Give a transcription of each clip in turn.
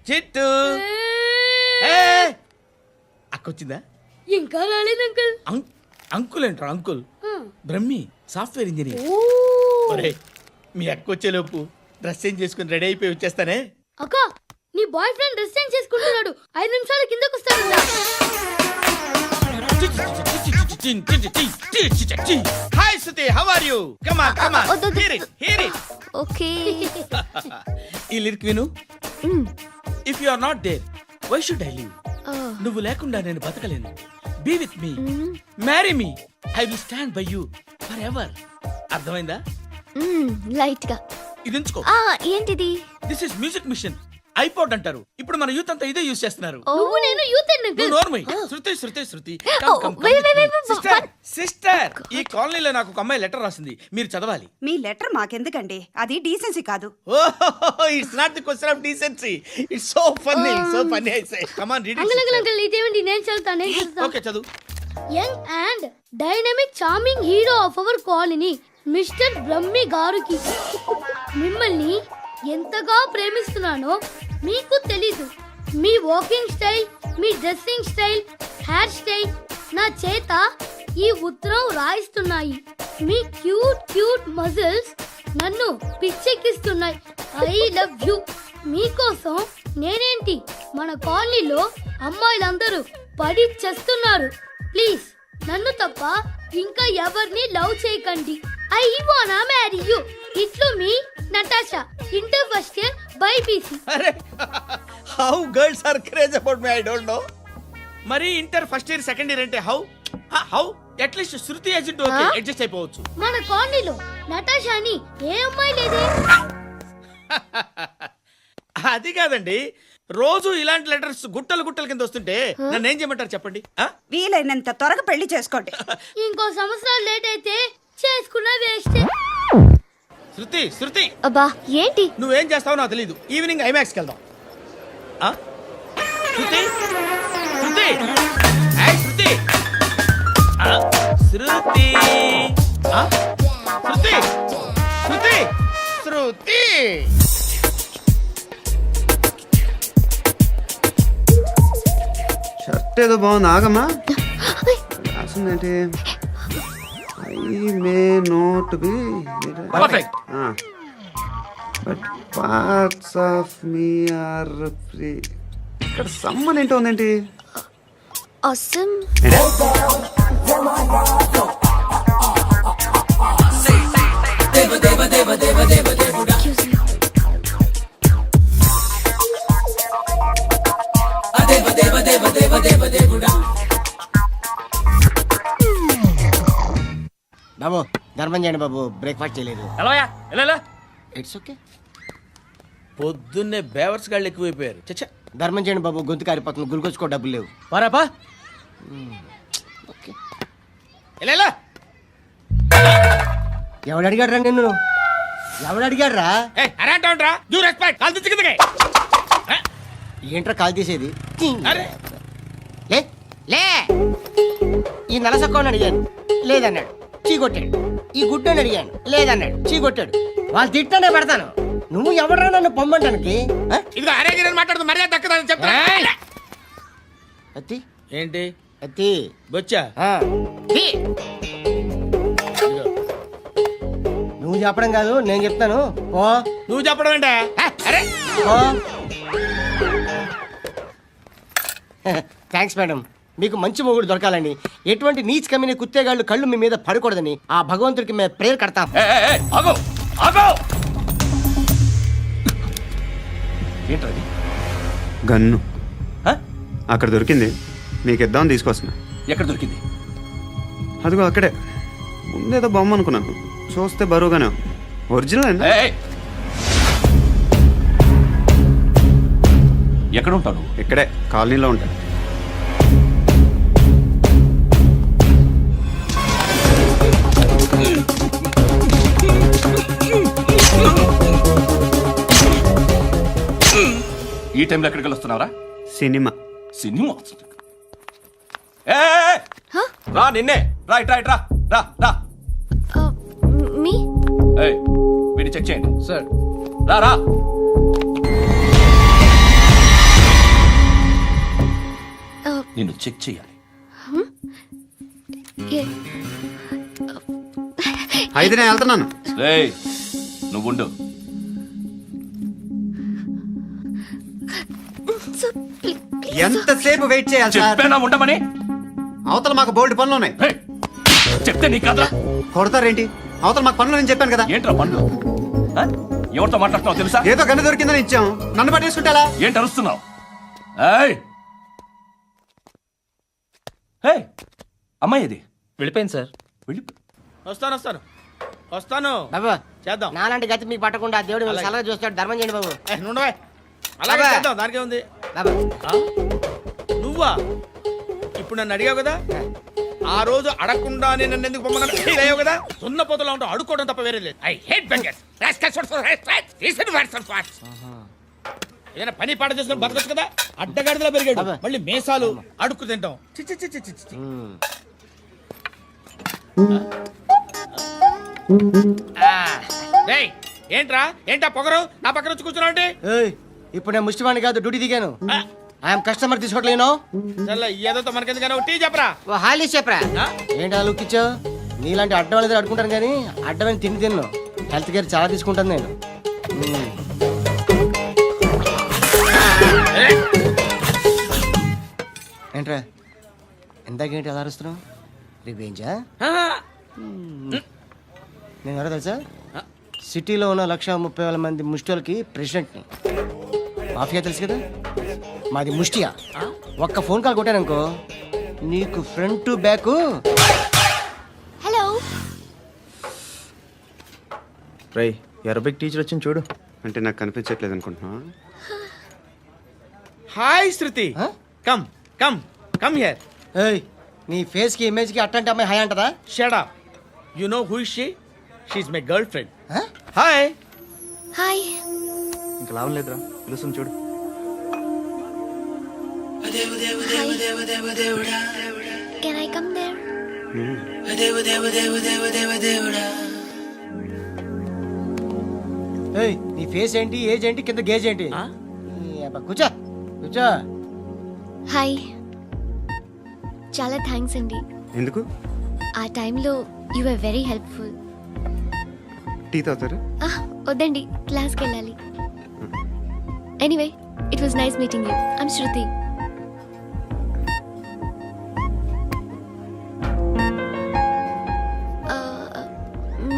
చిట్టు అక్కొచ్చిందా? ఇంకా రాలేదు అంకుల్. అంకుల్ అంటారు అంకుల్. Brahmi software engineer. మీ అక్క వచ్చేలోపు డ్రెస్ చేంజ్ చేసుకుని రెడీ అయిపోయి వచ్చేస్తానే. అక్క నీ బాయ్ ఫ్రెండ్ డ్రెస్ చేంజ్ చేసుకుంటున్నాడు, 5 నిమిషాలు కిందకు వస్తాడు. Hi Shruti, how are you? Come on come on, hear it. Okay. ఈ లిరిక్ విను. If you are not there why should I live? నువ్వు లేకుండా నేను బతకలేను. Be with me, marry me, I will stand by you forever. అర్థమైందా? Light గా. ఇది ఉంచుకో. ఏంటిది? This is music machine, iPod అంటారు. ఇప్పుడు మన యూత్ అంతా ఇదే యూస్ చేస్తున్నారు. నువ్వు నేను యూత్ అంకుల్. నోర్మై. శృతి శృతి శృతి. సిస్టర్, ఈ కాలనీలో నాకు ఒక అమ్మాయి లెటర్ రాసింది, మీరు చదవాలి. మీ లెటర్ మాకెందుకండి, అది డీసెన్సీ కాదు. It's not the question of decency, it's so funny, so funny. I say come on read it. Uncle ఇదేంటి? నేను చదువుతాను. ఓకే చదువు. Young and dynamic charming hero of our colony mister Brahmi గారికి మిమ్మల్ని ఎంతగా ప్రేమిస్తున్నానో మీకు తెలీదు. మీ వాకింగ్ స్టైల్, మీ డ్రెస్సింగ్ స్టైల్, హెయిర్ స్టైల్ నా చేత ఈ ఉత్తరం రాయిస్తున్నాయి. మీ క్యూట్ క్యూట్ మజిల్స్ నన్ను పిచ్చెక్కిస్తున్నాయి. I love you. మీకోసం నేనేంటి, మన కాలనీలో అమ్మాయిలందరూ పడి చేస్తున్నారు. ప్లీజ్ నన్ను తప్ప ఇంకా ఎవరిని లవ్ చేయకండి. ఐ వానా మ్యారీ యూ. ఇట్లు మీ Natasha, inter first year BiPC. అరే how girls are craze about me, I don't know. మరి inter first year second year అంటే how how at least Shruti agent okay adjust అయిపోవచ్చు. మన కాలనీలో నటాషా అని ఏ అమ్మాయి లేదే. అది కాదండి, రోజు ఇలాంటి లెటర్స్ గుట్టలు గుట్టల కింద వస్తుంటే నన్ను ఏం చేయమంటారు చెప్పండి? వీలైనంత త్వరగా పెళ్లి చేసుకోండి. ఇంకో సంవత్సరాలు లేట్ అయితే చేసుకున్న వేస్టే. శృతి శృతి. అబ్బా ఏంటి? నువ్వేం చేస్తావో నాకు తెలీదు. ఈవినింగ్ ఐమాక్స్కి వెళ్దాం. శృతి శృతి శృతి శృతి శృతి శృతి శృతి. షర్ట్ ఏదో బాగుంది, ఆగమ్మా. రాసిందేంటి? I may not be perfect but parts of me are free. ఇక్కడ సమ్మన్ ఏంటో ఉందేంటి? అసమ్. బాబు ధర్మం చేయండి బాబు, బ్రేక్ఫాస్ట్ చేయలేదు. ఎలా ఇట్స్ ఓకే. పొద్దున్నే బేవర్స్ గాళ్ళు ఎక్కువైపోయారు. చచ్చా, ధర్మం చేయండి బాబు, గొంతు కారిపోతుంది, గురికొచ్చుకో డబ్బులు లేవు. పారాపా. ఓకే. ఎలా ఎవడు అడిగాడు రా నిన్ను? ఎవడు అడిగాడు రా? ఏంట్రా కాల్ తీసేది? లే లే. ఈ నలసక్కని అడిగాను, లేదన్నాడు, చీ కొట్టాడు. ఈ గుడ్డని అడిగాను, లేదన్నాడు, చీ కొట్టాడు. వాళ్ళు తిట్టానే పెడతాను. నువ్వు ఎవడరా నన్ను పొమ్మంటానికి? మాట్లాడుతూ మర్యాద దక్కదని చెప్తా. అత్తి ఏంటి అత్తి బొచ్చా? నువ్వు చెప్పడం కాదు, నేను చెప్తాను. ఓ నువ్వు చెప్పడం ఏంటా? అరే థ్యాంక్స్ మేడం. మీకు మంచి మొగుడు దొరకాలని, ఎటువంటి నీచ్ కమ్మిన కుత్తేగాళ్ళు కళ్ళు మీ మీద పడకూడదని ఆ భగవంతుడికి మేము ప్రేయర్ కడతాం. ఏంటది? గన్ను అక్కడ దొరికింది, మీకు ఇద్దామని తీసుకొస్తున్నా. ఎక్కడ దొరికింది? అదిగో అక్కడే. ముందేదో బొమ్మ అనుకున్నాను, చూస్తే బరువుగానే ఒరిజినల్ అండి. ఎక్కడ ఉంటాను? ఇక్కడే కాలనీలో ఉంటాను. ఈ టైంలో ఎక్కడికి వస్తున్నావురా? సినిమా. సినిమా రా, నిన్నే రా, ఇట్రా ఇట్రా, రా రా. మీ వీడిని చెక్ చేయండి సార్. రా రా. నిన్ను చెక్ చేయాలి. ఏ- అయితే నేను వెళ్తున్నాను. రేయ్ నువ్వుండు. సార్, ప్లీజ్ ఎంతసేపు వెయిట్ చేయాలి సార్? చెప్పేనా ఉండమని? అవతల మాకు బోల్డ్ పనులు ఉన్నాయి. రేయ్, చెప్తే నీ కదరా. కొడతారేంటి? అవతల మాకు పనులు నేను చెప్పాను కదా. ఏంట్రా పండు? ఆ? ఎవరితో మాట్లాడుతున్నావు తెలుసా? ఏదో గన్ను దొరికిందని ఇచ్చాం, నన్ను పట్టేసుకుంటా. ఏంటి అరుస్తున్నావు? ఏయ్ ఏయ్, అమ్మాయి ఇది వెళ్ళిపోయింది సార్. వెళ్ళి వస్తాను బాబు చేద్దాం. నాలాంటి గతి మీకు పట్టకుండా దేవుడు మిమ్మల్ని సలహా చూస్తాడు. ధర్మం చేయండి బాబు. నుండవే అలాగే అబ్బా. చేద్దాం, దానికే ఉంది. బాబు నువ్వా ఇప్పుడు నన్ను అడిగావు కదా, ఆ రోజు అడగకుండా నన్ను ఎందుకు పొమ్మన్నాను ఫీల్ అయ్యావు కదా. సున్న పోతలో ఉంటావు, అడుక్కోవడం తప్ప వేరే లేదు. I hate bangers. ఏదైనా పని పాట చేసుకుని బతకొచ్చు కదా. అడ్డగాడిదలా పెరిగాడు, అబ్బా. మళ్ళీ మేసాలు అడుక్కు తింటాం. చి చి చి చి చి చి. డేయ్, ఏంటా పొగరు నా పక్కన వచ్చి కూర్చున్నావు అంటే? ఏయ్, ఇప్పుడు నేను ముష్టివాణి కాదు, డ్యూటీ దిగాను. ఐఎమ్ కస్టమర్ తీసుకోవట్లేను. చల్ల ఏదో మనకెందుకైనా టీ చెప్పరా. ఓ హాలీ చెప్పరా. ఆ? ఏంటి అలా ఇచ్చావు? నీలాంటి అడ్డం వాళ్ళ దగ్గర అడుకుంటాను కానీ అడ్డమైన తిండి తిన్ను. హెల్త్ కేర్ చాలా తీసుకుంటాను నేను. ఏంట్రా ఇందాకేంటి అలా అరుస్తున్నావు? రివేంజా? నేను ఎవరో తెలుసా? సిటీలో ఉన్న 130,000 మంది ముష్టిలకి ప్రెసిడెంట్ని. మాఫియా తెలుసు కదా, మాది ముష్టియా. ఒక్క ఫోన్ కాల్ కొట్టాననుకో నీకు ఫ్రంట్ టు బ్యాక్. హలో. రై అరబిక్ టీచర్ వచ్చింది చూడు. అంటే నాకు కనిపించట్లేదు అనుకుంటున్నా. Hi Shruti, Huh? Come come come here. ఏయ్, నీ ఫేస్ కి ఇమేజ్ కి అట్లాంటి అమ్మాయి హాయ్ అంటదా? Shut up. You know who is she? She is my girlfriend. Huh? Hi. Hi. ఇంకా లాభం లేదురా, పిలుస్తుంది చూడు. Can I come there? ఏయ్, నీ ఫేస్ ఏంటి, ఏజ్ ఏంటి, కింద గేజ్ ఏంటి? Huh? ఈ అబ్బా, కూర్చో కూర్చో. హాయ్. చాలా థ్యాంక్స్ అండి. ఎందుకు? ఆ టైంలో you are very helpful. Tea తాగుతారు? వద్దండి, క్లాస్కి వెళ్ళాలి. Anyway, it was nice meeting you. I'm Shruti.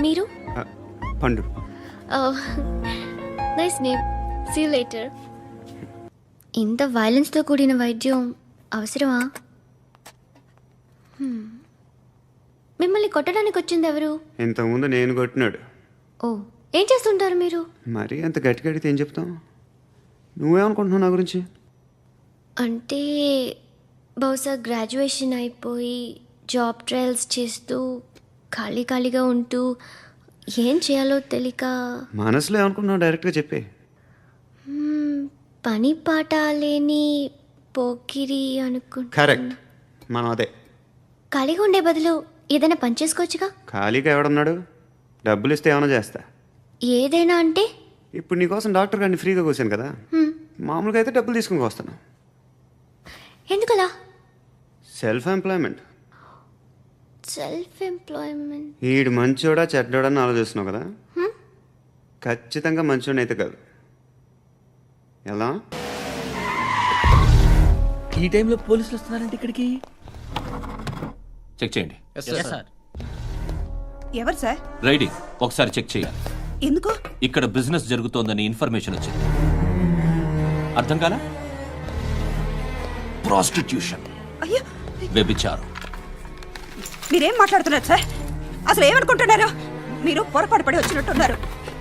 మీరు? పండు. Nice name. See you later. ఇంత వైలెన్స్తో కూడిన వైద్యం అవసరమా? మిమ్మల్ని కొట్టడానికి వచ్చింది ఎవరు? ఇంతకుముందు నేను కొట్టినాడు. ఓ, ఏం చేస్తుంటారు మీరు? మరీ అంత గట్టి గడితే ఏం చెప్తాం? నువ్వేమనుకుంటున్నావు నా గురించి? అంటే బహుశా గ్రాడ్యుయేషన్ అయిపోయి జాబ్ ట్రయల్స్ చేస్తూ ఖాళీగా ఉంటూ ఏం చేయాలో తెలియక మనసులో ఏమనుకుంటున్నావు డైరెక్ట్గా చెప్పే. పని పాట లేని పోకిరి అనుకుంటా. కరెక్ట్, మనం అదే. ఖాళీగా ఉండే బదులు ఏదైనా పని చేసుకోవచ్చుగా. ఖాళీగా ఎవడన్నాడు? డబ్బులు ఇస్తే ఏమైనా చేస్తా. ఏదైనా అంటే? ఇప్పుడు నీకోసం డాక్టర్ గారిని ఫ్రీగా కూర్చాను కదా, మామూలుగా అయితే డబ్బులు తీసుకుని వస్తాను. ఎందుకలా? Self employment. Self employment. ఈడు మంచోడా చెడ్డోడా అని ఆలోచిస్తున్నావు కదా. ఖచ్చితంగా మంచోడని అయితే కాదు. ఎలా? ఈ టైంలో పోలీసులు వస్తున్నారంటే ఇక్కడికి. చెక్ చేయండి. ఎవరు సార్? రైడింగ్ ఒకసారి చెక్ చేయాలి. ఎందుకు? ఇక్కడ బిజినెస్ జరుగుతోందని ఇన్ఫర్మేషన్ వచ్చింది. అర్థం కాలా? ప్రాస్టిట్యూషన్, అయ్యో, వ్యభిచారం. మీరేం మాట్లాడుతున్నారు సార్? అసలు ఏమనుకుంటున్నారు? మీరు పొరపాటు పడి వచ్చినట్టున్నారు.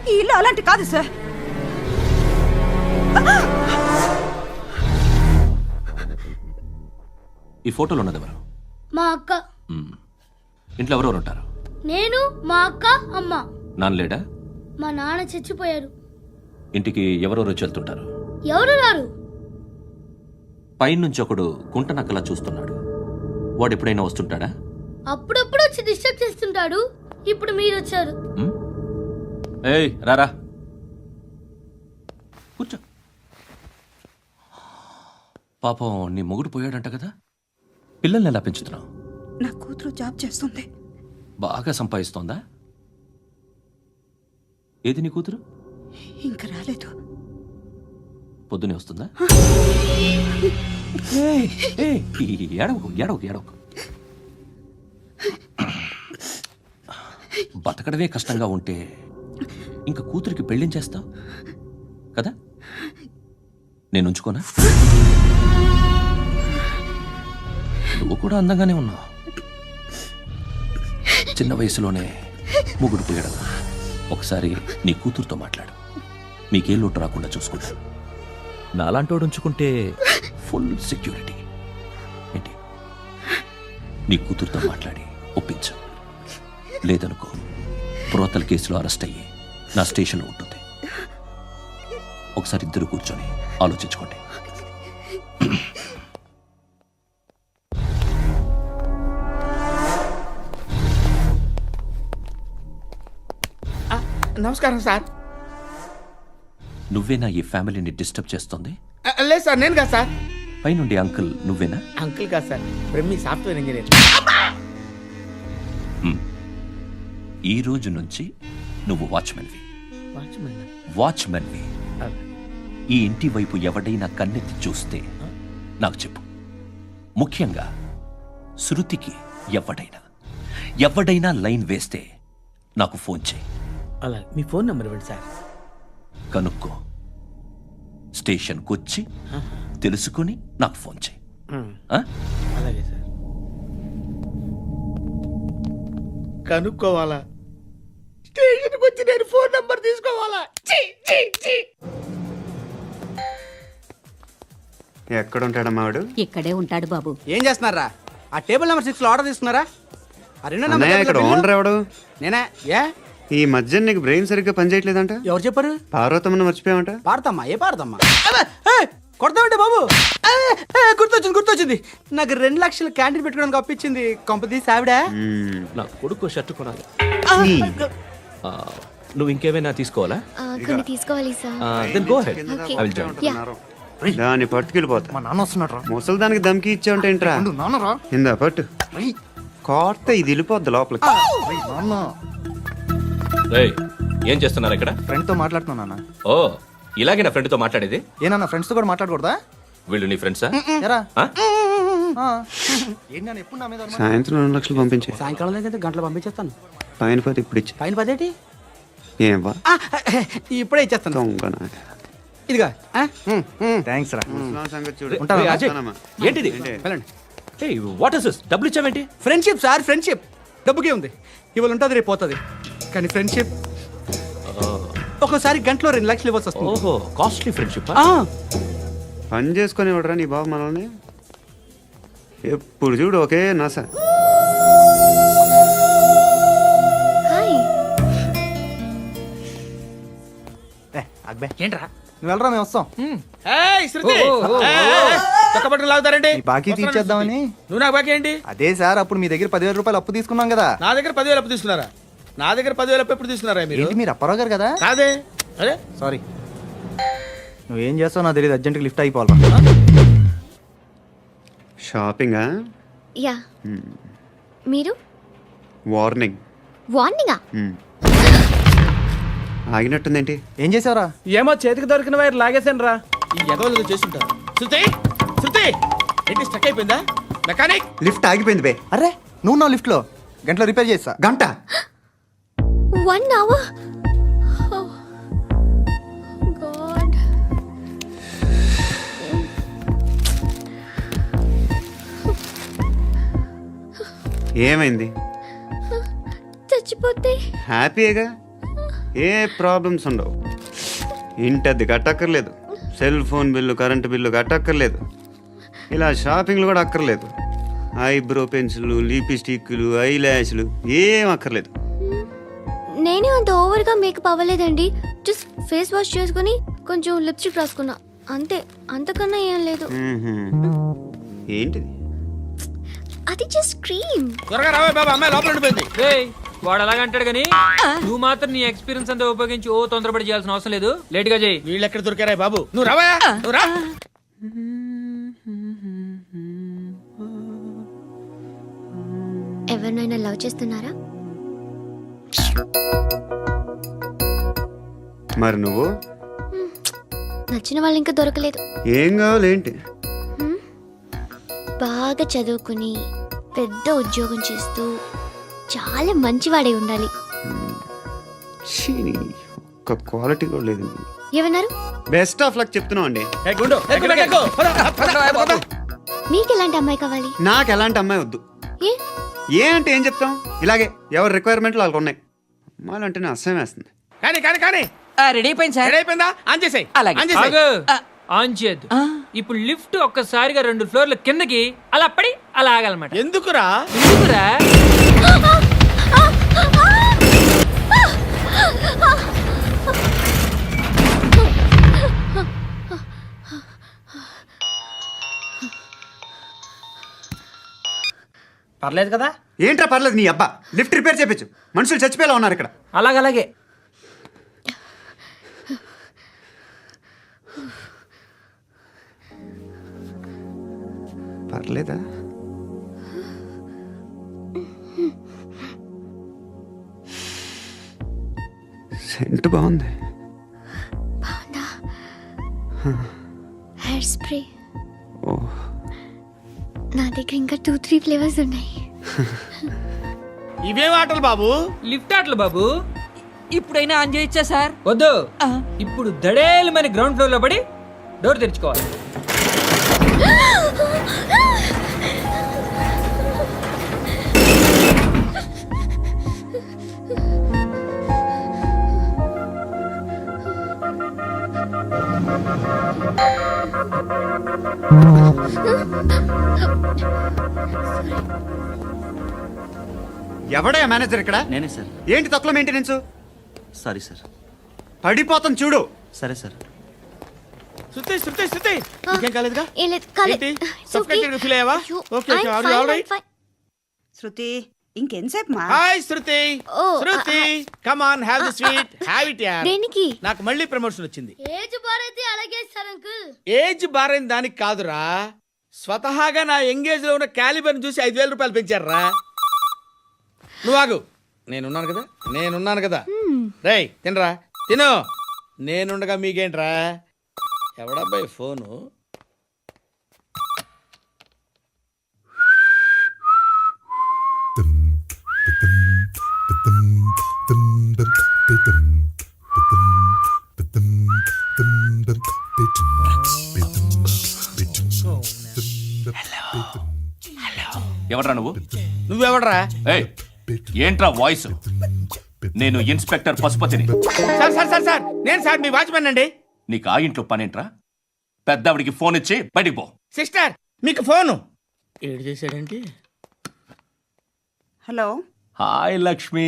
ఈ ఇల్లు అలాంటి కాదు సార్. ఈ ఫోటోలో ఉన్నది ఎవరు? మా అక్క. మ్మ్. ఇంట్లో ఎవరెవరు ఉంటారు? నేను, మా అక్క, అమ్మ. నాన్న లేడా? మా నాన్న చచ్చిపోయారు. ఇంటికి ఎవరెవరు వచ్చి వెళ్తుంటారు? ఎవరు రారు. పైనుంచి ఒకడు గుంట నక్కలా చూస్తున్నాడు. వాడు ఎప్పుడైనా వస్తుంటాడా? అప్పుడప్పుడు వచ్చి డిస్టర్బ్ చేస్తుంటాడు. ఇప్పుడు మీరు వచ్చారు. మ్మ్? ఏయ్ రారా, కూర్చో. పాపం నీ మొగుడు పోయాడంట కదా, పిల్లల్ని ఎలా పెంచుతున్నావు? నా కూతురు జాబ్ చేస్తుంది. బాగా సంపాదిస్తోందా? ఏది నీ కూతురు? ఇంకా రాలేదు. పొద్దునే వస్తుందా? ఏయ్, ఏయ్, ఏడవకు ఏడవకు ఏడవకు. బతకడమే కష్టంగా ఉంటే ఇంకా కూతురికి పెళ్ళించేస్తావు కదా? నేను ఉంచుకోనా? నువ్వు కూడా అందంగానే ఉన్నావు. చిన్న వయసులోనే ముగ్గురు పోయడం. ఒకసారి నీ కూతురుతో మాట్లాడు. మీకే లోటు రాకుండా చూసుకుంటాను. నాలాంటోడు ఉంచుకుంటే ఫుల్ సెక్యూరిటీ. ఏంటి? నీ కూతురుతో మాట్లాడి ఒప్పించు. లేదనుకో ప్రోతల కేసులో అరెస్ట్ అయ్యి నా స్టేషన్లో ఉంటుంది. ఒకసారి ఇద్దరు కూర్చొని ఆలోచించుకోండి. నమస్కారం సార్. నువ్వేనా ఈ ఫ్యామిలీని డిస్టర్బ్ చేస్తుంది? లేదు సార్, నేను కాదు సార్. పైనుండి అంకుల్ నువ్వేనా? అంకుల్ కాదు సార్, బ్రహ్మి సాఫ్ట్వేర్ ఇంజనీర్. ఈ రోజు నుంచి నువ్వు వాచ్మెన్వి. వాచ్మెన్ వాచ్మెన్వి. ఈ ఇంటి వైపు ఎవడైనా కన్నెత్తి చూస్తే నాకు చెప్పు. ముఖ్యంగా శృతికి ఎవడైనా లైన్ వేస్తే నాకు ఫోన్ చేయి. అలా మీ ఫోన్ నెంబర్ ఇవ్వండి సార్. కనుక్కో. స్టేషన్కి వచ్చి తెలుసుకొని నాకు ఫోన్ చేయి. ఆ? అలాగే సార్. కనుక్కోవాలా? స్టేషన్కి వచ్చి నేను ఫోన్ నంబర్ తీసుకోవాలా? ఛీ, ఛీ, ఛీ. ఎక్కడ ఉంటాడమ్మా వాడు? ఇక్కడే ఉంటాడు బాబు. ఏం చేస్తున్నారా? ఆ టేబుల్ నెంబర్ 6 లో ఆర్డర్ తీసుకున్నారా? ఆ రెండో నెంబర్ అన్నయ్య, ఇక్కడ ఓనర్ ఎవడు? నేనే. ఏ ఈ మధ్య నీకు బ్రెయిన్ సరిగ్గా పనిచేయట్లేదంట. ఎవరు చెప్పారు? పార్వతమ్మను మర్చిపోయామంట. పాడతామ్మా? ఏ పాడతామ్మా? కొడతామంటే బాబు. గుర్తొచ్చింది. నాకు 2 లక్షలు క్యాంటీన్ పెట్టుకోవడానికి అప్పించింది కొంపతీసి ఆవిడ. నా కొడుకు షర్ట్ కొనాలి. నువ్వు ఇంకేమైనా తీసుకోవాలా? కొన్ని తీసుకోవాలి sir. Then go head. Okay. I will join. Yeah. దాన్ని పట్టుకెళ్ళిపోతా. మా నాన్న వస్తున్నాడు. ముసలి దానికి దమ్కి ఇచ్చావుంటే ఏంట్రా? నాన్నరా ఇందా పట్టు. కోర్త ఇది వెళ్ళిపోద్ది లోపలికి. నాన్న రేయ్, ఏం చేస్తున్నారు ఇక్కడ? ఫ్రెండ్ తో మాట్లాడుతున్నా నాన్న. ఓ, ఇలాగే నా ఫ్రెండ్తో మాట్లాడేది? ఏనా ఫ్రెండ్స్ తో కూడా మాట్లాడకూడదా? వీళ్ళు నీ ఫ్రెండ్సా? ఎరా ఆ? ఏంటి నాన్న ఎప్పుడు నా మీద అనుమానం? సాయంత్రం 2 లక్షలు పంపించే. సాయంకాలం దగ్గర గంటలు పంపించేస్తాను. పైన పోతే ఇప్పుడు ఇచ్చే. పైన 10 ఏం వా ఇప్పుడే ఇచ్చేస్తాను. దొంగనా. ఇదిగా థ్యాంక్స్ రా. ముసలాం సంగతి చూడు. ఉంటావా? రేయ్, అజయ్, వస్తానమ్మా. ఏంటిది? వెళ్ళండి. ఏయ్, వాట్ ఇస్ దిస్? డబ్బులు ఇచ్చావేంటి? Friendship sir, friendship. డబ్బుకే ఉంది. ఇవాళ ఉంటుంది, రేపు పోతుంది. కానీ ఫ్రెండ్షిప్ ఒక్కోసారి గంటలో 2 లక్షలు ఇవ్వాల్సి వస్తుంది. ఓహో, కాస్ట్లీ ఫ్రెండ్షిప్. పని చేసుకొని ఇవ్వడరా నీ బాబు మనల్ని? ఎప్పుడు చూడు ఒకే నాస. హాయ్. అక్బే ఏంట్రా? నువ్వు వెళ్ళరా, మేము వస్తాం. ఏయ్, శృతి. చక్కబట్టలు లాగుతారండి. ఈ బాకీ తీర్చేద్దామని. నువ్వు నాకు బాకీ ఏంటి? అదే సార్, అప్పుడు మీ దగ్గర 10,000 రూపాయలు అప్పు తీసుకున్నాం కదా. నా దగ్గర 10,000 అప్పు తీసుకున్నారా? నా దగ్గర 10,000 అప్పు ఎప్పుడు తీసుకున్నారా మీరు? ఏంటి మీరు అప్పారావు గారు కదా? కాదే. అరే సారీ. నువ్వేం చేస్తావు నాకు తెలియదు, అర్జెంట్గా లిఫ్ట్ అయిపోవాలి. షాపింగా? యా. మీరు వార్నింగ్. వార్నింగా? ఆగినట్టుందేంటి? ఏం చేసావురా? ఏమో చేతికి దొరికిన వైర్ లాగేసాను రా. ఈ ఎదవలు చేస్తుంటారు. శృతి, శృతి, ఏంటి స్టక్ అయిపోయిందా? మెకానిక్. లిఫ్ట్ ఆగిపోయింది బే. అరే నువ్వు నా లిఫ్ట్లో గంటలో రిపేర్ చేస్తా. గంట? 1 hour? Oh, God. ఏమైంది? చచ్చిపోతే హ్యాపీగా, ఏ ప్రాబ్లమ్స్ ఉండవు. ఇంటి అద్దె కట్టక్కర్లేదు, cell phone bill, current bill కట్టక్కర్లేదు, ఇలా షాపింగ్లు కూడా అక్కర్లేదు. ఐబ్రో పెన్సిల్లు, లిప్స్టిక్లు, ఐ ల్యాష్లు ఏం అక్కర్లేదు. నేనే అంత ఓవర్గా మేకప్ అవ్వలేదండి. జస్ట్ ఫేస్ వాష్ చేసుకుని కొంచెం లిప్స్టిక్ రాసుకున్నా అంతే. అంతకన్నా ఏం లేదు. ఏంటిది? అది జస్ట్ క్రీమ్. త్వరగా రావే బాబా, అమ్మాయి లోపల ఉండిపోయింది. వాడు అలాగంటాడు కానీ నువ్వు మాత్రం నీ ఎక్స్పీరియన్స్ అంతా ఉపయోగించి తొందరపడి చేయాల్సిన అవసరం లేదు. లేట్ గా చేయి. వీళ్ళు ఎక్కడ దొరికారా బాబు? నువ్వు రావా, నువ్వు రా. ఎవరినైనా లవ్ చేస్తున్నారా? మరి నువ్వు నచ్చిన వాళ్ళు ఇంకా దొరకలేదు. ఏం కావాలి ఏంటి? బాగా చదువుకుని పెద్ద ఉద్యోగం చేస్తూ చాలా మంచివాడే ఉండాలి. ఛీ, ఒక్క క్వాలిటీ కూడా లేదు. ఏమన్నారు? బెస్ట్ ఆఫ్ లక్ చెప్తున్నావు అండి. మీకు ఎలాంటి అమ్మాయి కావాలి? నాకు ఎలాంటి అమ్మాయి వద్దు. ఏ అంటే ఏం చెప్తాం, ఇలాగే ఎవరి రిక్వైర్మెంట్లు వాళ్ళకు ఉన్నాయి. అమ్మాయిలు అంటేనే అసహ్యం వేస్తుంది. కానీ రెడీ అయిపోయింది సార్. రెడీ అయిపోయిందా? ఆన్ చేసేయ్. ఆగు. ఆన్ చేయద్దు. ఇప్పుడు లిఫ్ట్ ఒక్కసారిగా 2 ఫ్లోర్ల కిందకి అలా పడి అలా ఆగాలన్నమాట. ఎందుకురా? ఎందుకురా? పర్లేదు కదా? ఏంట్రా పర్లేదు, నీ అబ్బా లిఫ్ట్ రిపేర్ చేయించు. మనుషులు చచ్చిపోయేలా ఉన్నారు ఇక్కడ. అలాగే పర్లేదా? సెంట్ బాగుంది. హెయిర్ స్ప్రే ఓ, నా దగ్గర ఇంకా 2-3 ఫ్లేవర్స్ ఉన్నాయి. ఇవేం ఆటలు బాబు? లిఫ్ట్ ఆటలు బాబు. ఇప్పుడైనా ఆన్ చేయొచ్చా సార్? వద్దు. ఇప్పుడు దడేలు మరి గ్రౌండ్ ఫ్లోర్ లో పడి డోర్ తెరుచుకోవాలి. ఎవడయ్యా మేనేజర్ ఇక్కడ? నేనే సార్. ఏంటి తక్కువ మెయింటెనెన్స్? Sorry sir. పడిపోతాం చూడు. సరే సార్. శృతి ఇంకేం కాలేదుగా? ఏం లేదు, కాలేదు. ఏంటి? Suffocated feel అయ్యావా? అయ్యో, Okay, I'm are you fine, all right? I'm fine. శృతి ఇంకెంతసేపు మా? Hi Shruti. Oh, Shruti come on, have the sweet, have it యార్. దేనికి? నాకు మళ్ళీ ప్రమోషన్ వచ్చింది. ఏజ్ బారైతే అలాగే సార్ అంకుల్. ఏజ్ బారైన దానికి కాదురా, స్వతహాగా నా ఎంగేజ్ లో ఉన్న క్యాలిబర్ చూసి 5,000 రూపాయలు పెంచారా. నువ్వు ఆగు, నేనున్నాను కదా. రేయ్ తినరా, తిను. నేనుండగా మీకేంట్రా? ఎవడబ్బాయి ఫోను? ఎవడ్రా నువ్వు? నువ్వెవడరా? ఏయ్, ఏంట్రా వాయిస్? నేను ఇన్స్పెక్టర్ పశుపతిని. సార్ నేను సార్ మీ వాచ్మెన్ అండి. నీకు ఆ ఇంట్లో పనేంట్రా? పెద్దవిడికి ఫోన్ ఇచ్చి బయటికి పో. సిస్టర్ మీకు ఫోను. ఏడు చేశాడేంటి? హలో. హాయ్ లక్ష్మి.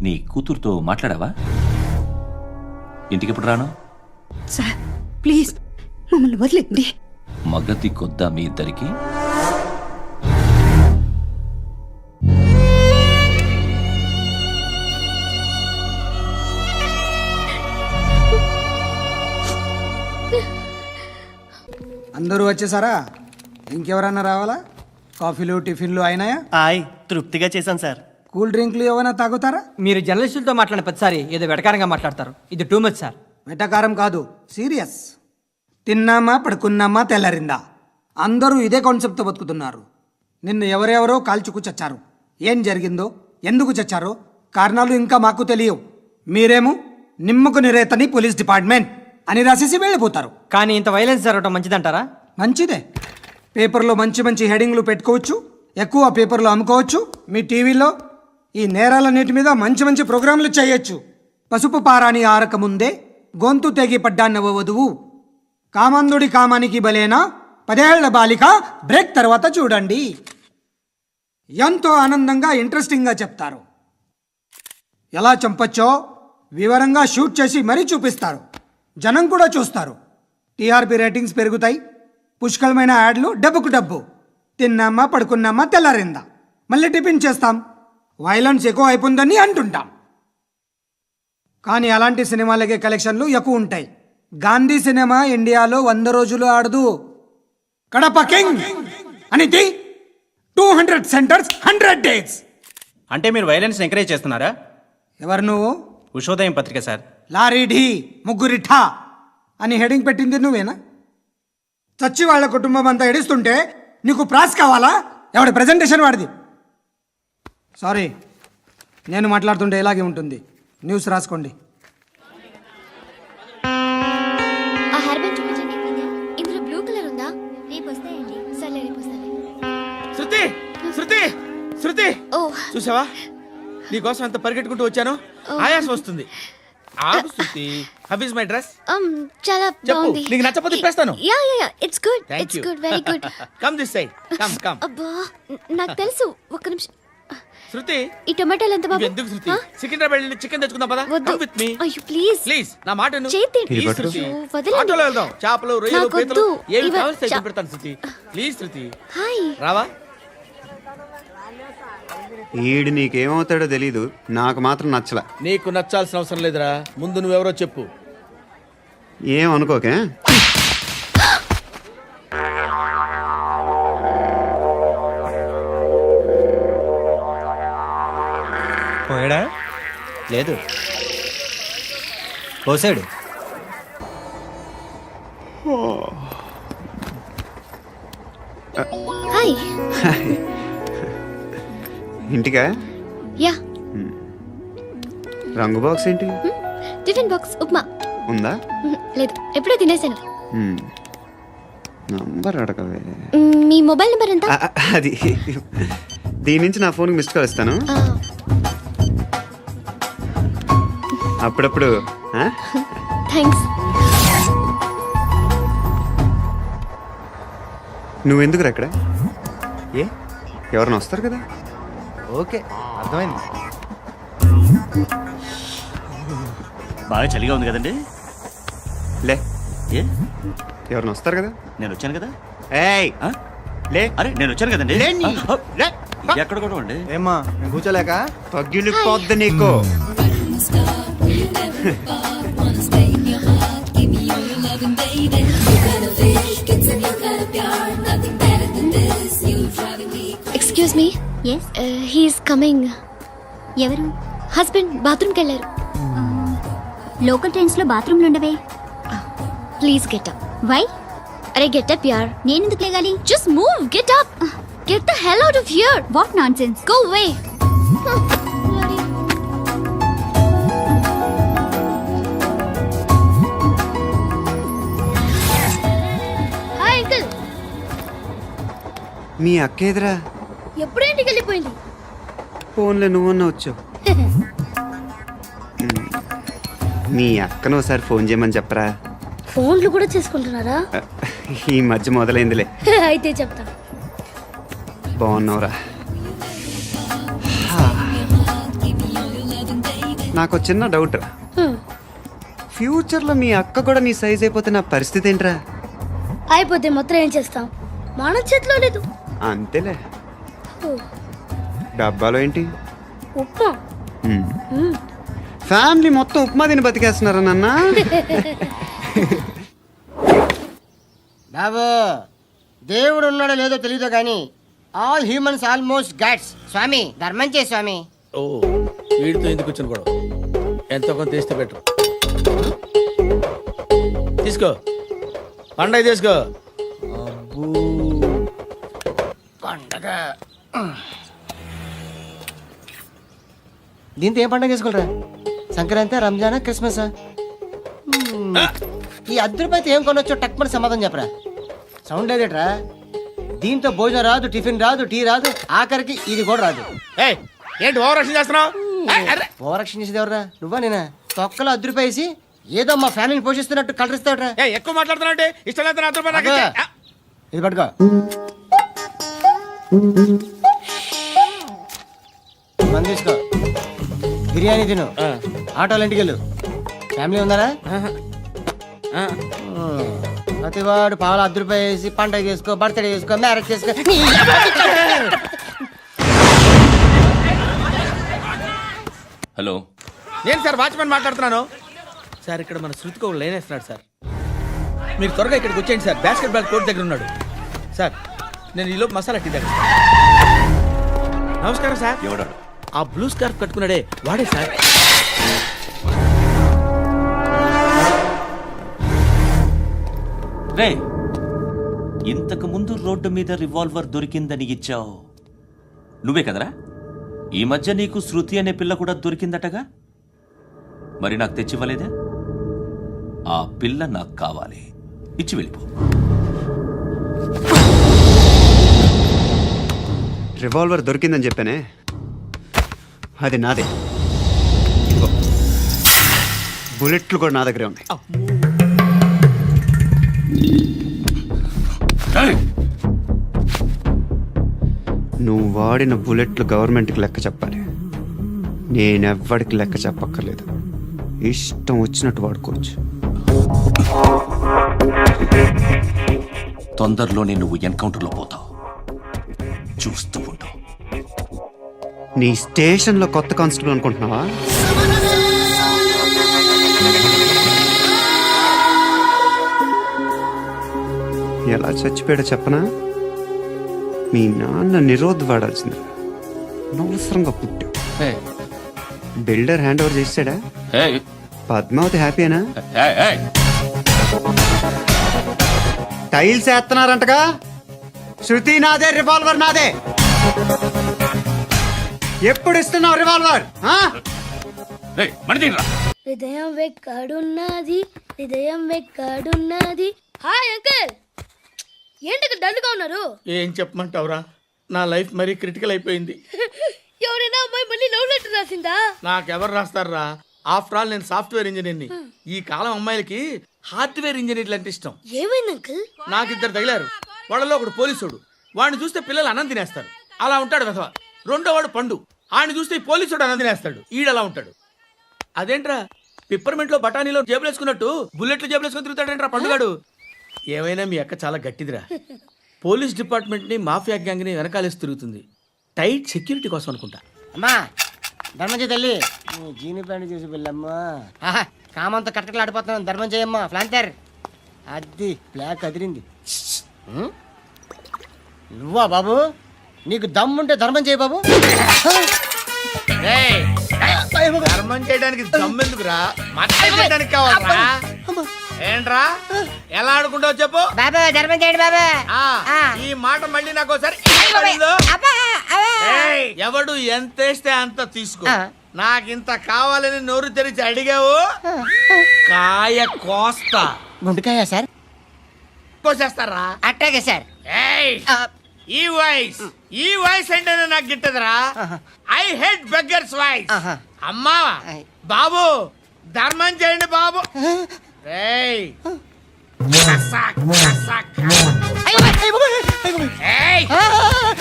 నీ కూతురుతో మాట్లాడావా? ఇంటికి ఎప్పుడు రాను? సార్ ప్లీజ్ మమ్మల్ని వదిలేండి. మగతి కొద్దా మీ ఇద్దరికి? అందరూ వచ్చేసారా? ఇంకెవరన్నా రావాలా? కాఫీలు టిఫిన్లు అయినాయా? తృప్తిగా చేశాను సార్. కూల్ డ్రింక్లు ఏమైనా తాగుతారా? మీరు జర్నలిస్టులతో మాట్లాడిన ప్రతిసారి ఏదో వెటకారంగా మాట్లాడతారు. ఇది టూ మచ్ సార్. వెటకారం కాదు, సీరియస్. తిన్నామా పడుకున్నామా తెల్లరిందా, అందరూ ఇదే కాన్సెప్ట్తో బతుకుతున్నారు. నిన్ను ఎవరెవరో కాల్చుకు చచ్చారు. ఏం జరిగిందో, ఎందుకు చచ్చారో కారణాలు ఇంకా మాకు తెలియవు. మీరేమో నిమ్మకు నిరేతని పోలీస్ డిపార్ట్మెంట్ అని రాసేసి వెళ్ళిపోతారు. కానీ ఇంత వైలెన్స్ జరగడం మంచిదంటారా? మంచిదే. పేపర్లో మంచి మంచి హెడింగ్లు పెట్టుకోవచ్చు, ఎక్కువ పేపర్లు అమ్ముకోవచ్చు. మీ టీవీలో ఈ నేరాలన్నిటి మీద మంచి మంచి ప్రోగ్రాంలు చేయొచ్చు. పసుపు పారాని ఆరక ముందే గొంతు తెగి పడ్డాన్నవ వధువు, కామందుడి కామానికి బలేనా 10 ఏళ్ల బాలిక బ్రేక్ తర్వాత చూడండి. ఎంతో ఆనందంగా ఇంట్రెస్టింగ్గా చెప్తారు. ఎలా చంపచ్చో వివరంగా షూట్ చేసి మరీ చూపిస్తారు. జనం కూడా చూస్తారు. టీఆర్పీ రేటింగ్స్ పెరుగుతాయి. పుష్కలమైన యాడ్లు, డబ్బుకు డబ్బు. తిన్నామా పడుకున్నామా తెల్లారిందా, మళ్ళీ టిఫిన్ చేస్తాం. వైలెన్స్ ఎక్కువ అయిపోయిందని అంటుంటాం. కానీ అలాంటి సినిమాలకే కలెక్షన్లు ఎక్కువ ఉంటాయి. గాంధీ సినిమా ఇండియాలో 100 రోజులు ఆడదు. కడప కింగ్ అని 200 సెంటర్స్ 100 డేస్. అంటే మీరు వైలెన్స్ ఎంకరేజ్ చేస్తున్నారా? ఎవరు నువ్వు? ఉషోదయం పత్రిక సార్. లారీ ఢీ ముగ్గురి ఠా అని హెడింగ్ పెట్టింది నువ్వేనా? చచ్చి వాళ్ళ కుటుంబం అంతా ఎడుస్తుంటే నీకు ప్రాస్ కావాలా? ఎవడి ప్రజెంటేషన్ వాడిది. సారీ, నేను మాట్లాడుతుంటే ఇలాగే ఉంటుంది. న్యూస్ రాసుకోండి. ఆ హెయిర్ బ్యాండ్ చూపించండి. ఇందులో బ్లూ కలర్ ఉందా? రేపు వస్తాయండి. సరే రేపు వస్తాయి. శృతి శృతి శృతి ఓ చూసావా నీకోసం ఎంత పరిగెట్టుకుంటూ వచ్చాను. ఆయాసం వస్తుంది. ఆగు Shruti. How is my dress? చాలా చెప్పు. బాగుంది. నీకు నచ్చకపోతే తిప్పేస్తాను. Yeah yeah yeah it's good. Thank it's you. Good. Very good. Come this side. Come come. అబ్బా నాకు తెలుసు. ఒక్క నిమిషం. శృతి ఈ టొమాటోలు ఎంత బాబు? ఎందుకు శృతి? సికింద్రాబాద్ వెళ్ళి చికెన్ తెచ్చుకుందాం పదా. వద్దు. కమ్ విత్ మీ అయ్యో ప్లీజ్ ప్లీజ్. నా మాట విను. చేతి Please, శృతి. వదలండి. ఆటోలో వెళ్దాం. చేపలు రొయ్యలు నాకు పీతలు వద్దు. ఏమి ఇవ- కావాలి చా- పెడతాను శృతి. Please Shruti hi. రావా. ఈడు నీకేమవుతాడో తెలీదు, నాకు మాత్రం నచ్చలా. నీకు నచ్చాల్సిన అవసరం లేదురా. ముందు నువ్వెవరో చెప్పు. ఏం అనుకోకే. పోయాడా? లేదు, పోసాడు. హాయ్. ఇంటికా? యా రంగు బాక్స్ ఏంటి? Tiffin box upma. ఉందా? లేదు, ఎప్పుడో తినేసాను. నంబర్ అడగవే. మీ మొబైల్ నెంబర్ ఎంత? అది దీని నుంచి నా ఫోన్కి మిస్డ్ కాల్ ఇస్తాను. అప్పుడప్పుడు. థ్యాంక్స్. నువ్వెందుకురా అక్కడ? ఏ ఎవరైనా వస్తారు కదా. ఓకే, అర్థమైంది. బాగా చలిగా ఉంది కదండి. లే, ఏ ఎవరైనా వస్తారు కదా. నేను వచ్చాను కదా. ఏయ్ ఆ? లే. అరే నేను వచ్చాను కదండి. లే నీ. లే. ఎక్కడ కూడా అండి. ఏమ్మా నేను కూర్చోలేక? పగిలిపోద్ది నీకు. Excuse me. Yes he's coming. ఎవరు? హస్బెండ్ బాత్రూమ్కి వెళ్ళారు. లోకల్ ట్రైన్స్ లో బాత్రూమ్లు ఉండవే. Please get up. వై? అరే గెట్ అప్ యార్. నేను ఎందుకు లేగాలి? Just move. Get up. Get the hell out of here. What nonsense. Go away. Hi uncle. మీ అక్క ఎదురా? ఎప్పుడు ఇంటికి వెళ్ళిపోయింది? ఫోన్లో నువ్వన్నా వచ్చావు. మీ అక్కను ఒకసారి ఫోన్ చేయమని చెప్పరా. ఫోన్లు కూడా చేసుకుంటున్నారా? ఈ మధ్య మొదలైందిలే. అయితే చెప్తా. బాగున్నావురా. నాకు చిన్న డౌట్ రా. ఫ్యూచర్లో మీ అక్క కూడా నీ సైజ్ అయిపోతే నా పరిస్థితి ఏంట్రా? అయిపోతే మొత్తం ఏం చేస్తాం? మన చేతిలో లేదు. అంతేలే. డబ్బాలో ఏంటి? ఉప్మా. ఫ్యామిలీ మొత్తం ఉప్మా తిని బతికేస్తున్నారా నాన్న? బాబు, దేవుడు ఉన్నాడో లేదో తెలియదు కానీ ఆల్ హ్యూమన్స్ ఆల్మోస్ట్ గాడ్స్. స్వామి ధర్మం చే స్వామి. ఓ వీడితో ఎందుకు వచ్చిన గొడవ? ఎంతో కొంత తీస్తే బెటర్. తీసుకో పండగ తీసుకో. పండగ దీంతో ఏం పండగ చేసుకుంటారా? సంక్రాంతి, రంజానా, క్రిస్మస్? ఈ అర్ధ రూపాయలతో ఏం కొనొచ్చో టక్మని సమాధానం చెప్పరా. సౌండ్ లేదేట్రా? దీంతో భోజనం రాదు, టిఫిన్ రాదు, టీ రాదు, ఆఖరికి ఇది కూడా రాదు. ఏయ్, ఏంటి ఓవర్ యాక్షన్ చేస్తున్నావు? ఓవర్ యాక్షన్ చేసేది ఎవరా? నువ్వా నేనా? తొక్కలో 10 రూపాయలు వేసి ఏదో మా ఫ్యామిలీని పోషిస్తున్నట్టు కలరిస్తావుట్రా. ఎక్కువ మాట్లాడుతున్నావు. ఇష్టం లేదు నా రూపాయలు నాకు ఇచ్చే. ఇది పట్టుకో. మంది తీసుకో, బిర్యానీ తిను, ఆటోలు ఇంటికి వెళ్ళు. ఫ్యామిలీ ఉందారా? ప్రతివాడు పావులు 10 రూపాయలు వేసి పండగ చేసుకో, బర్త్డే చేసుకో, మ్యారేజ్ చేసుకో. హలో, నేను సార్ వాచ్మెన్ మాట్లాడుతున్నాను. సార్ ఇక్కడ మన శృతికి ఒక లైన్ వేస్తున్నాడు సార్. మీరు త్వరగా ఇక్కడికి వచ్చేయండి సార్. బాస్కెట్ బాల్ కోర్ట్ దగ్గర ఉన్నాడు సార్. నేను ఈలోపు మసాలా టీ దగ్గర నమస్కారం సార్. ఎవడాడు? ఆ బ్లూ స్కార్ఫ్ కట్టుకున్నాడే వాడే సార్. రే, ఇంతకు ముందు రోడ్డు మీద రివాల్వర్ దొరికిందని ఇచ్చావు నువ్వే కదరా? ఈ మధ్య నీకు శృతి అనే పిల్ల కూడా దొరికిందటగా, మరి నాకు తెచ్చివ్వలేదే? ఆ పిల్ల నాకు కావాలి, ఇచ్చి వెళ్ళిపో. రివాల్వర్ దొరికిందని చెప్పానే, అది నాదే. ఇదిగో. బుల్లెట్లు కూడా నా దగ్గరే ఉన్నాయి. నువ్వు వాడిన బుల్లెట్లు గవర్నమెంట్కి లెక్క చెప్పాలి. నేనెవ్వడికి లెక్క చెప్పక్కర్లేదు. ఇష్టం వచ్చినట్టు వాడుకోవచ్చు. తొందరలోనే నువ్వు ఎన్కౌంటర్లో పోతావు, చూస్తూ ఉంటావు. నీ స్టేషన్లో కొత్త కానిస్టేబుల్ అనుకుంటున్నావా? ఎలా చచ్చిపోయాడో చెప్పనా? మీ నాన్న నిరోధ్ వాడాల్సింది. అనవసరంగా పుట్టావు. బిల్డర్ హ్యాండ్ ఓవర్ చేసాడా? పద్మావతి హ్యాపీనా? టైల్స్ వేస్తున్నారంటగా. శృతి నాదే, రివాల్వర్ నాదే. ఎప్పుడు ఇస్తున్నావు రివాల్వర్? హృదయం వెక్కడున్నది, హృదయం వెక్కడున్నది. హాయ్ అంకుల్, ఏంటి డల్గా ఉన్నారు? ఏం చెప్పమంటావురా, నా లైఫ్ మరీ క్రిటికల్ అయిపోయింది. ఎవరైనా అమ్మాయి మళ్ళీ లవ్ లెటర్ రాసిందా? నాకెవరు రాస్తారా? ఆఫ్టర్ ఆల్ నేను సాఫ్ట్వేర్ ఇంజనీర్ని. ఈ కాలం అమ్మాయిలకి హార్డ్వేర్ ఇంజనీర్లు అంటే ఇష్టం. ఏమైంది అంకుల్? నాకు ఇద్దరు తగిలారు. వాళ్ళలో ఒకడు పోలీసుడు, వాడిని చూస్తే పిల్లలు అన్నం తినేస్తారు, అలా ఉంటాడు వెధవ. రెండో వాడు పండు, ఆయన చూస్తే ఈ పోలీసుడు అన్నం తినేస్తాడు, ఈడలా ఉంటాడు. అదేంట్రా, పిప్పర్మెంట్ లో బఠానీలో జేబులు వేసుకున్నట్టు బుల్లెట్లు జేబులు వేసుకుని తిరుగుతాడేంట్రా పండుగాడు. ఏమైనా మీ అక్క చాలా గట్టిదిరా. పోలీస్ డిపార్ట్మెంట్ ని మాఫియా గ్యాంగ్ ని వెనకాలేసి తిరుగుతుంది. టైట్ సెక్యూరిటీ కోసం అనుకుంటా. అమ్మా ధర్మం తల్లి, జీని ప్యాంట్ చూసి వెళ్ళమ్మా. కామంతో కట్టకలు ఆడిపోతున్నాను, ధర్మం చేయమ్మా. ఫ్లాంతర్ అది బ్లాక్ అదిరింది. నువ్వా బాబు? నీకు దమ్ముంటే ధర్మం చేయ బాబు. ధర్మం చేయడానికి దమ్మెందుకురా, చేయడానికి కావాలరా. ఏంట్రా ఎలా ఆడుకుంటావు చెప్పు బాబా, ధర్మం చేయండి బాబా. ఈ మాట మళ్ళీ నాకు ఒకసారి ఎవడు ఎంత వేస్తే అంత తీసుకో. నాకింత కావాలని నోరు తెరిచి అడిగావు, కాయ కోస్తా. గుండెకాయ సార్? కోసేస్తారా? అట్టాగే సార్. ఈ వాయిస్ అంటేనే నాకు గిట్టదురా. I hate beggars voice. అమ్మా బాబు, ధర్మం చేయండి బాబు.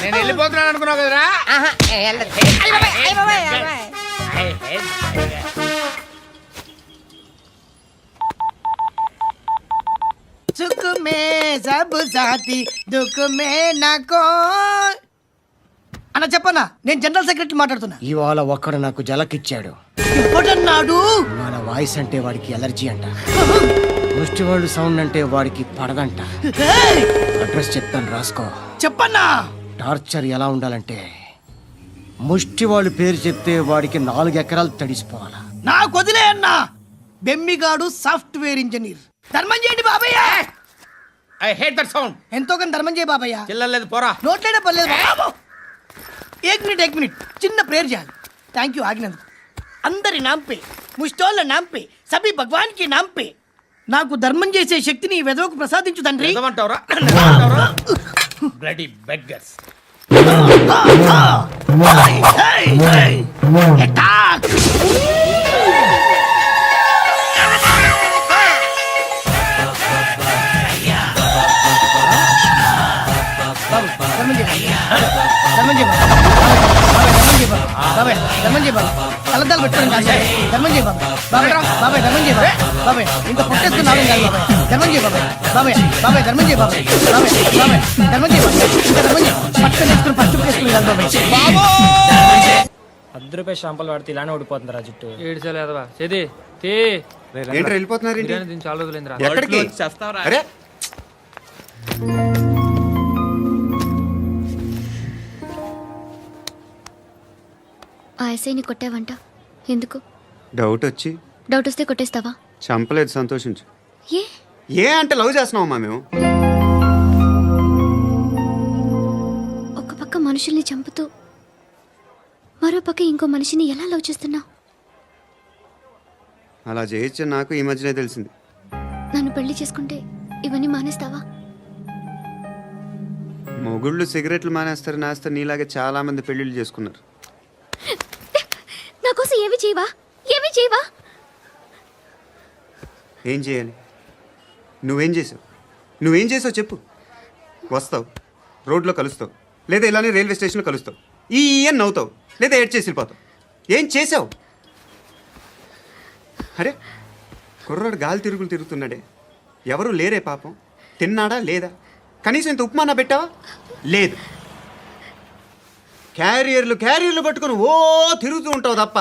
నేను వెళ్ళిపోతున్నాను అనుకున్నావు కదరా. సుఖ మే సబ్ సాథీ, దుఃఖ మే నాకో. అన్న చెప్పన్నా, నేను జనరల్ సెక్రటరీ మాట్లాడుతున్నా. ఇవాళ ఒక్కడు నాకు జలకిచ్చాడు. ఎవడన్నాడు? మన వాయిస్ అంటే వాడికి ఎలర్జీ అంట, ముష్టి వాళ్ళు సౌండ్ అంటే వాడికి పడదంట. అడ్రస్ చెప్తాను, రాసుకో. చెప్పన్నా. టార్చర్ ఎలా ఉండాలంటే, ముష్టి వాళ్ళు పేరు చెప్తే వాడికి 4 ఎకరాలు తడిసిపోవాలా. నాకు వదిలే అన్నా. బెమ్మిగాడు సాఫ్ట్వేర్ ఇంజనీర్. ధర్మం చేయండి బాబయ్య. I hate that sound. ఎంతో కానీ ధర్మం చేయ బాబయ్య. చిల్లలేదు పోరా. నోట్లేడే పర్లేదు బాబు. ఏక్ మినిట్ చిన్న ప్రేయర్ చేయాలి. థ్యాంక్ యూ ఆగినందుకు. అందరి నాంపే, ముష్టోళ్ళ నాంపే, సభి భగవాన్ కి నాంపే నాకు ధర్మం చేసే శక్తిని ఈ వెదవకు ప్రసాదించు తండ్రి. ఏమంటావురా? Bloody beggars. అటాక్. కలద్దాలు పెట్టుకోండి ధర్మం చేయ బాబాయ్. బాబాయ్ ధర్మం చేయ బాబాయ్. ఇంత పుట్టేస్తున్నావు ధర్మం చేయ బాబాయ్. బాబాయ్ బాబాయ్ ధర్మం చేయ బాబాయ్. బాబాయ్ బాబాయ్ ధర్మం చేయ ఇంకా ధర్మం చేయ. పట్టుకొని వేసుకుని పట్టు వేసుకుని బాబాయ్. 10 రూపాయలు షాంపూలు వాడితే ఇలానే ఓడిపోతుందిరా జుట్టు. ఏడ్చలేదవా చేది ఏంట్రా వెళ్ళిపోతున్నారు? చాలా రోజులైందిరా. ఎక్కడికి? అరే ఎస్ఐని కొట్టావంట ఎందుకు? డౌట్ వచ్చి డౌట్ వస్తే కొట్టేస్తావా? చంపలేదు, సంతోషించు. ఏ ఏ అంటే లవ్ చేస్తున్నావమ్మా మేము. ఒక పక్క మనుషుల్ని చంపుతూ మరో పక్క ఇంకో మనిషిని ఎలా లవ్ చేస్తున్నావు? అలా చేయొచ్చు నాకు ఈ మధ్యనే తెలిసింది. నన్ను పెళ్లి చేసుకుంటే ఇవన్నీ మానేస్తావా? మొగుళ్ళు సిగరెట్లు మానేస్తారు, నాస్తారు. నీలాగే చాలా మంది పెళ్లిళ్ళు చేసుకున్నారు. నా కోసం ఏమి చేయవా? ఏమి చేయవా? ఏం చేయాలి? నువ్వేం చేసావు? నువ్వేం చేసావు చెప్పు. వస్తావు, రోడ్లో కలుస్తావు, లేదా ఇలానే రైల్వే స్టేషన్లో కలుస్తావు, ఈ అని నవ్వుతావు, లేదా ఏడ్ చేసి వెళ్ళిపోతావు. ఏం చేసావు? అరే కుర్రాడు గాలి తిరుగులు తిరుగుతున్నాడే, ఎవరు లేరే పాపం. తిన్నాడా లేదా? కనీసం ఇంత ఉప్మానా పెట్టావా? లేదు. క్యారియర్లు పట్టుకొని ఓ తిరుగుతూ ఉంటావు తప్ప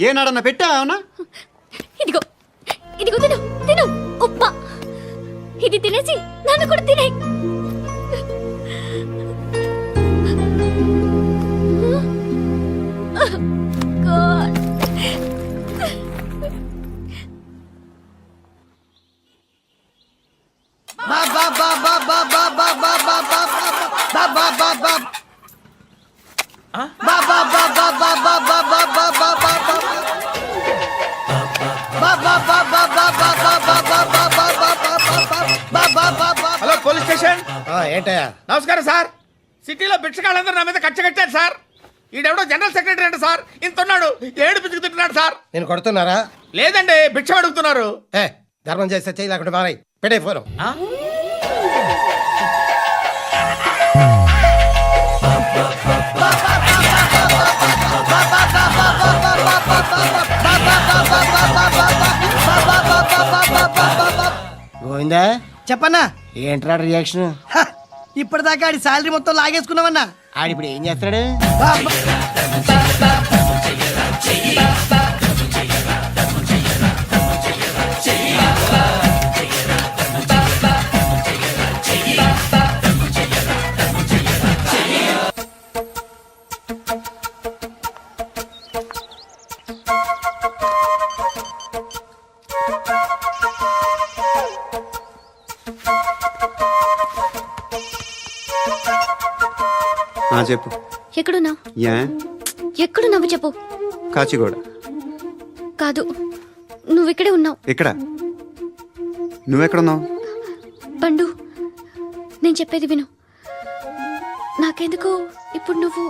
ఏనాడన్నా పెట్టావా? అవునా? ఇదిగో ఇదిగో తిను తిను ఉప్మా. ఇది తినేసి నన్ను కూడా తినే. Hello police station. ఏంటయ్యా? నమస్కారం సార్. సిటీలో భిక్షకాళ్ళందరూ నా మీద కచ్చ కట్టారు సార్. ఈడెవడో జనరల్ సెక్రటరీ అంట సార్. ఇంత ఉన్నాడు, ఏడు పిచ్చుకు తింటున్నాడు సార్. నేను కొడుతున్నారా? లేదండి, భిక్ష అడుగుతున్నారు. ధర్మం చేస్తే చెయ్యి, లేకుండా మారాయి. పెట్టే ఫోన్. ఆ? గోవిందా, చెప్పన్నా. ఏంట్రా రియాక్షన్? హ, ఇప్పటిదాకా ఆడి శాలరీ మొత్తం లాగేసుకున్నావన్నా. ఆడిప్పుడు ఏం చేస్తున్నాడు? చెప్పు. ఎక్కడున్నావు? ఏ ఎక్కడున్నావు చెప్పు. కాచిగూడ. కాదు, నువ్వు ఇక్కడే ఉన్నావు. ఇక్కడ నువ్వెక్కడున్నావు? పండు, నేను చెప్పేది విను. నాకెందుకు ఇప్పుడు నువ్వు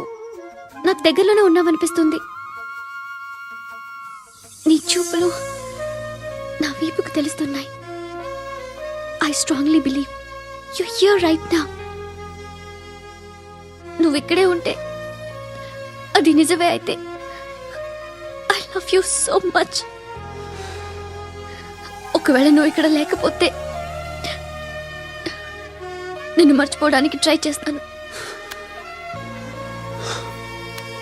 నాకు దగ్గరలోనే ఉన్నావనిపిస్తుంది. నీ చూపులు నా వీపుకు తెలుస్తున్నాయి. I strongly believe you here right now. నువ్వు ఇక్కడే ఉంటే అది నిజమే అయితే I love you so much. ఒకవేళ నువ్వు ఇక్కడ లేకపోతే నిన్ను మర్చిపోవడానికి ట్రై చేస్తాను.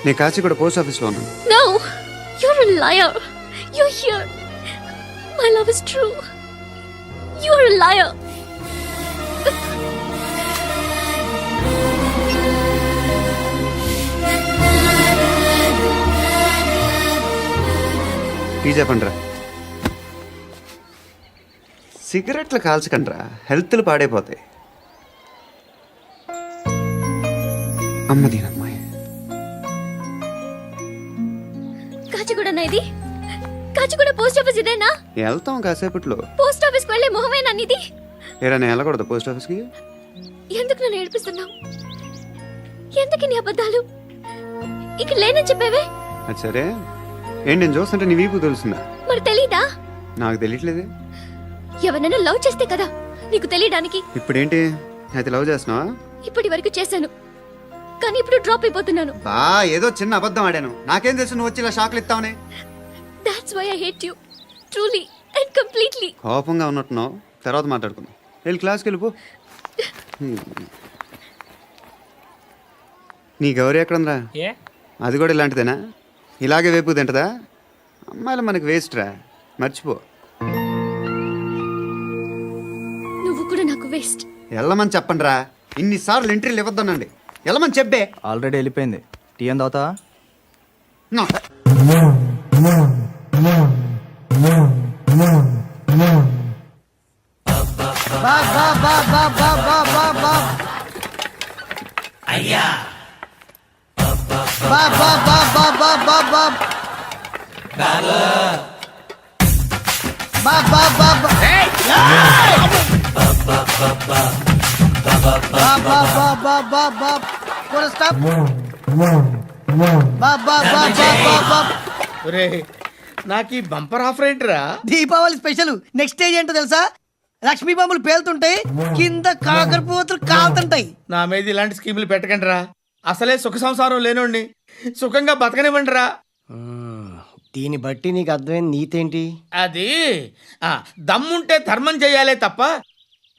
నేను కాచిగూడ పోస్ట్ ఆఫీస్లో ఉన్నాను. No, you're a liar. You're here. My love is true. You're a liar. Tea చెప్పండిరా. సిగరెట్లు కాల్చకండ్రా, హెల్త్లు పాడైపోతాయి. అమ్మదీనమ్మాయి. కాచిగూడనా ఇది? కాచిగూడ పోస్ట్ ఆఫీస్ ఇదేనా? వెళ్తాం కాసేపట్లో. పోస్ట్ ఆఫీస్కి వెళ్ళే మొహమేనా నీది? ఏరా నేను వెళ్ళకూడదు పోస్ట్ ఆఫీస్కి? ఎందుకు నన్ను ఏడిపిస్తున్నావు? ఎందుకు నీ అబద్ధాలు? ఇక్కడ లేనని చెప్పేవే. అది సరే, ఏంటి నేను చూస్తుంటే నీ వీపు తెలుస్తుందా? మరి తెలీదా? నాకు తెలియట్లేదే. ఎవరైనా లవ్ చేస్తే కదా నీకు తెలియడానికి. ఇప్పుడేంటి అయితే లవ్ చేస్తున్నావా? ఇప్పటి వరకు చేశాను, కానీ ఇప్పుడు డ్రాప్ అయిపోతున్నాను. బా ఏదో చిన్న అబద్ధం ఆడాను. నాకేం తెలుసు నువ్వు వచ్చి ఇలా షాక్లు ఇస్తావని. That's why I hate you. Truly and completely. కోపంగా ఉన్నట్టున్నావు, తర్వాత మాట్లాడుకుందాం. వెళ్ళి క్లాస్కి వెళ్ళిపో. నీ గౌరీ ఎక్కడుందిరా? ఏ అది కూడా ఇలాంటిదేనా? ఇలాగే వేపు తింటదా? అమ్మాయిలు మనకి వేస్ట్ రా, మర్చిపో. నువ్వు కూడా నాకు వేస్ట్. వెళ్ళమని చెప్పండి రా. ఇన్నిసార్లు ఎంట్రీలు ఇవ్వద్దనండి. వెళ్ళమని చెప్పే. ఆల్రెడీ వెళ్ళిపోయింది. టీ అని తాగుతావా? బాబ్ బాబ్ బాబ్ బాబ్ బాబ్ బాబ్ బాబ్ బాబ్ అయ్యా బాబ్ బాబ్ బాబ్ బాబ్ బాబ్ బాబ్ బాబ్ బాబ్ బాబ్ బాబ్ బాబ్ బాబ్ బాబ్ బాబ్ బాబ్ పూర స్టాప్ బాబ్ బాబ్ బాబ్ బాబ్ బాబ్ ఒరే నాకు ఈ బంపర్ ఆఫర్ ఏంటిరా? దీపావళి స్పెషల్ నెక్స్ట్ స్టేజ్ ఏంటో తెలుసా? లక్ష్మీ బాంబులు పేలుతుంటాయి, కింద కాకరపోతులు కాలుతుంటాయి. నా మీద ఇలాంటి స్కీములు పెట్టకండి రా. అసలే సుఖ సంసారం లేనోడిని సుఖంగా బతకనివ్వండి రా. దీన్ని బట్టి నీకు అర్థమైన నీతేంటి? అది దమ్ముంటే ధర్మం చేయాలే తప్ప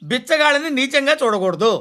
బిచ్చగాళ్ళని నీచంగా చూడకూడదు.